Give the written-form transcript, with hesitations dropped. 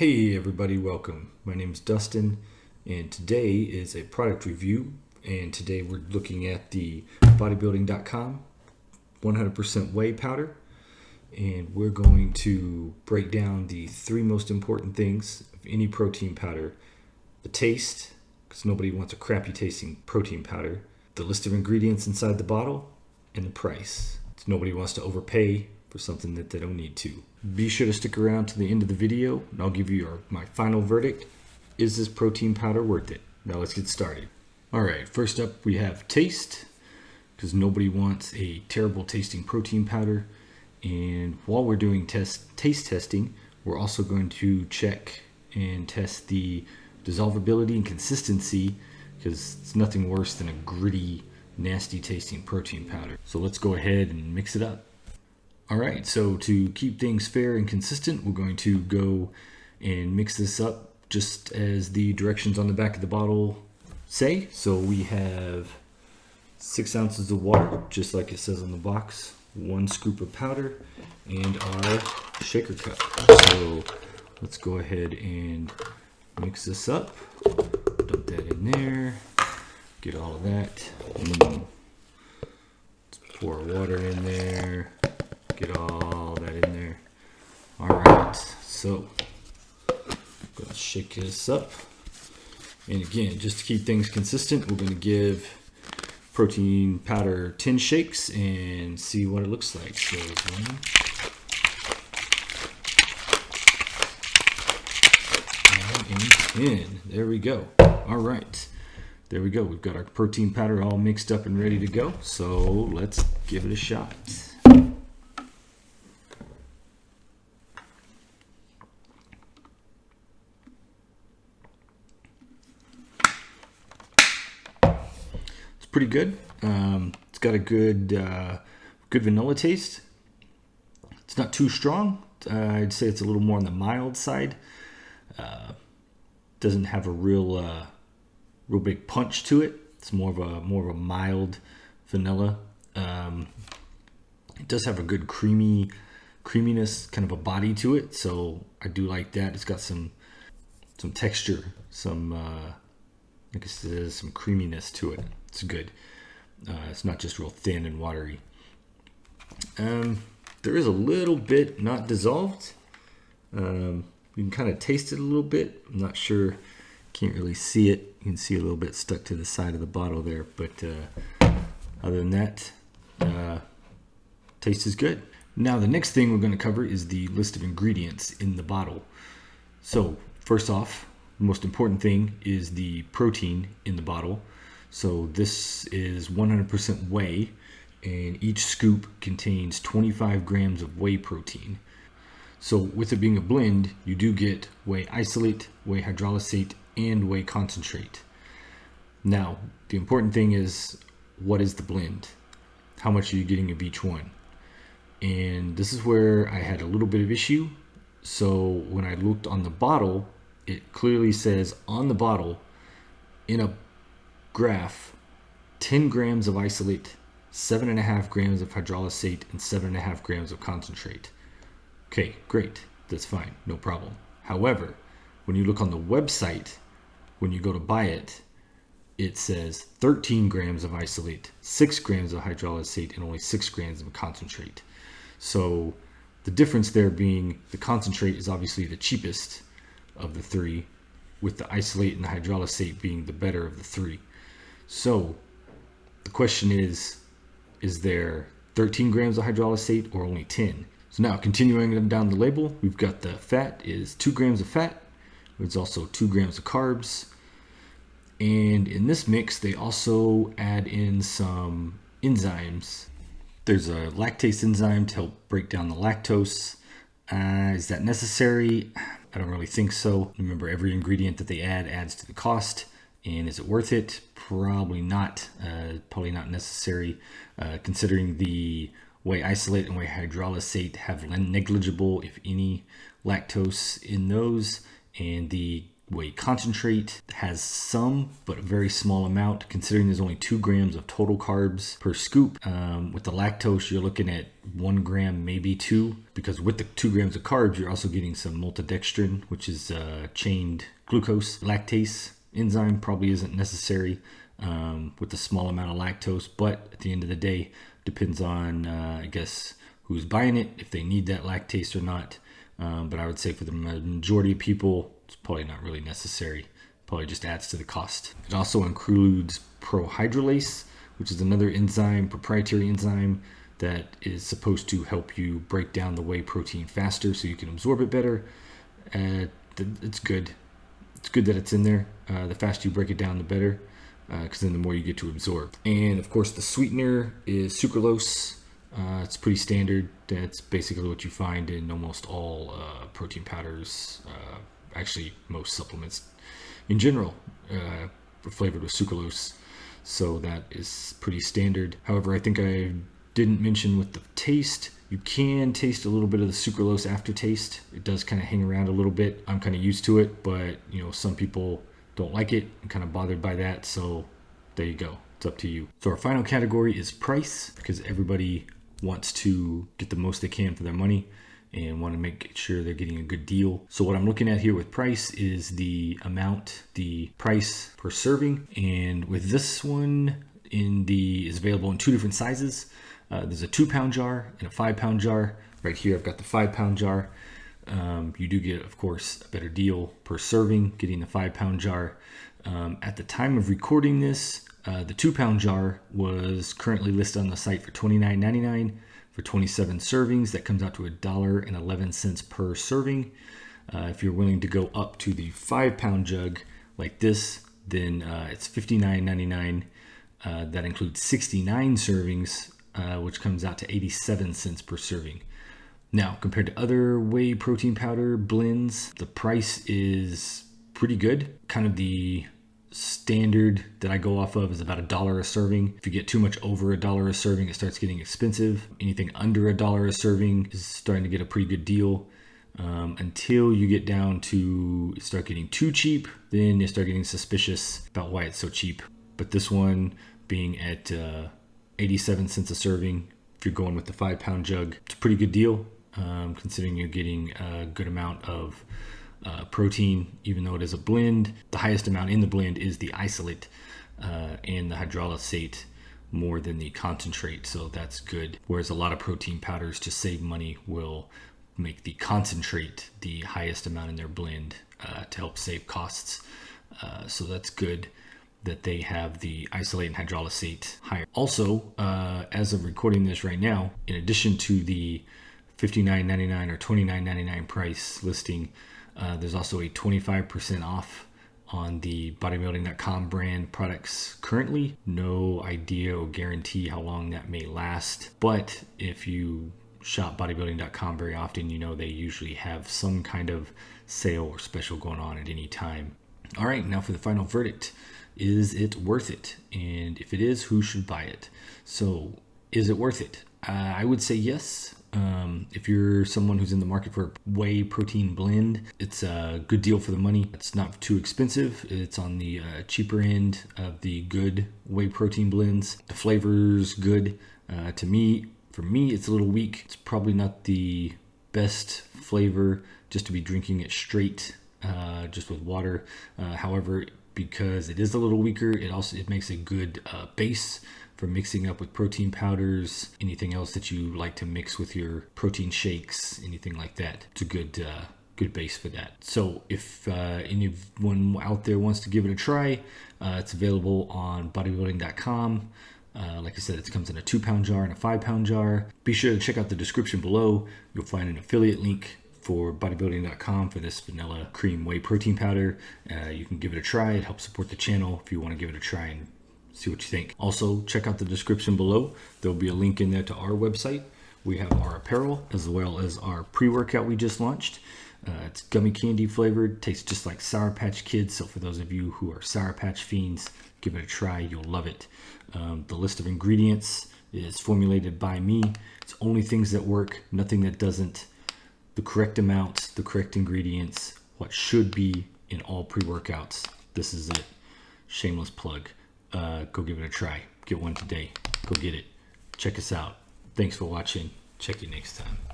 Hey everybody, welcome. My name is Dustin and today is a product review, and today we're looking at the bodybuilding.com 100% whey powder, and we're going to break down the three most important things of any protein powder: the taste, because nobody wants a crappy tasting protein powder, the list of ingredients inside the bottle, and the price. So nobody wants to overpay for something that they don't need to. Be sure to stick around to the end of the video and I'll give you my final verdict. Is this protein powder worth it? Now let's get started. Alright, first up we have taste, because nobody wants a terrible tasting protein powder. And while we're doing taste testing, we're also going to check and test the dissolvability and consistency, because it's nothing worse than a gritty, nasty tasting protein powder. So let's go ahead and mix it up. Alright, so to keep things fair and consistent, we're going to go and mix this up just as the directions on the back of the bottle say. So we have 6 ounces of water, just like it says on the box, 1 scoop of powder, and our shaker cup. So let's go ahead and mix this up. Dump that in there, get all of that. Let's pour water in there. Get all that in there. Alright, so I'm going to shake this up. And again, just to keep things consistent, we're going to give protein powder 10 shakes and see what it looks like. So 1, and 10. There we go. Alright, there we go. We've got our protein powder all mixed up and ready to go. So let's give it a shot. Pretty good. It's got a good vanilla taste. It's not too strong. I'd say it's a little more on the mild side. Doesn't have a real big punch to it. It's more of a mild vanilla. It does have a good creaminess, kind of a body to it. So I do like that. It's got some texture, like I said, some creaminess to it. It's good. It's not just real thin and watery. There is a little bit not dissolved. You can kind of taste it a little bit. I'm not sure. Can't really see it. You can see a little bit stuck to the side of the bottle there. But other than that, taste is good. Now the next thing we're going to cover is the list of ingredients in the bottle. So first off, the most important thing is the protein in the bottle. So this is 100% whey, and each scoop contains 25 grams of whey protein. So with it being a blend, you do get whey isolate, whey hydrolysate, and whey concentrate. Now, the important thing is, what is the blend? How much are you getting of each one? And this is where I had a little bit of issue. So when I looked on the bottle, it clearly says on the bottle, in a graph, 10 grams of isolate, 7.5 grams of hydrolysate, and 7.5 grams of concentrate. Okay, great. That's fine. No problem. However, when you look on the website, when you go to buy it, it says 13 grams of isolate, 6 grams of hydrolysate, and only 6 grams of concentrate. So the difference there being the concentrate is obviously the cheapest of the three, with the isolate and the hydrolysate being the better of the three. So the question is there 13 grams of hydrolysate or only 10? So now continuing down the label, we've got the fat is 2 grams of fat. There's also 2 grams of carbs. And in this mix, they also add in some enzymes. There's a lactase enzyme to help break down the lactose. Is that necessary? I don't really think so. Remember, every ingredient that they add adds to the cost. And is it worth it? Probably not. Probably not necessary, considering the whey isolate and whey hydrolysate have negligible, if any, lactose in those, and the whey concentrate. It has some, but a very small amount, considering there's only 2 grams of total carbs per scoop. With the lactose, you're looking at 1 gram, maybe 2, because with the 2 grams of carbs, you're also getting some maltodextrin, which is chained glucose. Lactase enzyme probably isn't necessary with the small amount of lactose, but at the end of the day, depends on, I guess, who's buying it, if they need that lactase or not. But I would say for the majority of people, it's probably not really necessary. Probably just adds to the cost. It also includes prohydrolase, which is another enzyme, proprietary enzyme, that is supposed to help you break down the whey protein faster so you can absorb it better. It's good. It's good that it's in there. The faster you break it down, the better, because then the more you get to absorb. And of course, the sweetener is sucralose. It's pretty standard. That's basically what you find in almost all protein powders. Actually, most supplements in general are flavored with sucralose. So that is pretty standard. However, I think I didn't mention with the taste, you can taste a little bit of the sucralose aftertaste. It does kind of hang around a little bit. I'm kind of used to it, but some people don't like it. I'm kind of bothered by that. So there you go. It's up to you. So our final category is price, because everybody wants to get the most they can for their money and want to make sure they're getting a good deal. So what I'm looking at here with price is the amount, the price per serving. And with this one is available in 2 different sizes. There's a 2-pound jar and a 5-pound jar. Right here, I've got the 5-pound jar. You do get, of course, a better deal per serving getting the 5-pound jar. At the time of recording this, the 2-pound jar was currently listed on the site for $29.99 for 27 servings. That comes out to $1.11 per serving. If you're willing to go up to the 5-pound jug like this, then it's $59.99. That includes 69 servings, which comes out to 87 cents per serving. Now, compared to other whey protein powder blends, the price is pretty good. Kind of the standard that I go off of is about $1 a serving. If you get too much over $1 a serving, it starts getting expensive. Anything under $1 a serving is starting to get a pretty good deal. Until you get down to start getting too cheap, then you start getting suspicious about why it's so cheap. But this one being at 87 cents a serving, if you're going with the 5-pound jug, it's a pretty good deal, considering you're getting a good amount of protein, even though it is a blend. The highest amount in the blend is the isolate and the hydrolysate more than the concentrate, so that's good. Whereas a lot of protein powders, to save money, will make the concentrate the highest amount in their blend to help save costs. So that's good that they have the isolate and hydrolysate higher. Also, as of recording this right now, in addition to the $59.99 or $29.99 price listing, there's also a 25% off on the bodybuilding.com brand products currently. No idea or guarantee how long that may last, but if you shop bodybuilding.com very often, they usually have some kind of sale or special going on at any time. All right, now for the final verdict. Is it worth it? And if it is, who should buy it? So is it worth it? I would say yes. If you're someone who's in the market for a whey protein blend, it's a good deal for the money. It's not too expensive. It's on the cheaper end of the good whey protein blends. The flavor's good. For me, it's a little weak. It's probably not the best flavor just to be drinking it straight, just with water. However, because it is a little weaker, it makes a good base for mixing up with protein powders, anything else that you like to mix with your protein shakes, anything like that. It's a good base for that. So if anyone out there wants to give it a try, it's available on bodybuilding.com. Like I said, it comes in a 2-pound jar and a 5-pound jar. Be sure to check out the description below. You'll find an affiliate link for bodybuilding.com for this vanilla cream whey protein powder. You can give it a try. It helps support the channel if you want to give it a try and see what you think. Also, check out the description below. There'll be a link in there to our website. We have our apparel as well as our pre-workout we just launched. It's gummy candy flavored, tastes just like Sour Patch Kids. So for those of you who are Sour Patch fiends, give it a try. You'll love it. The list of ingredients is formulated by me. It's only things that work, nothing that doesn't. The correct amounts, the correct ingredients, what should be in all pre-workouts. This is it. Shameless plug. Go give it a try. Get one today. Go get it. Check us out. Thanks for watching. Check you next time.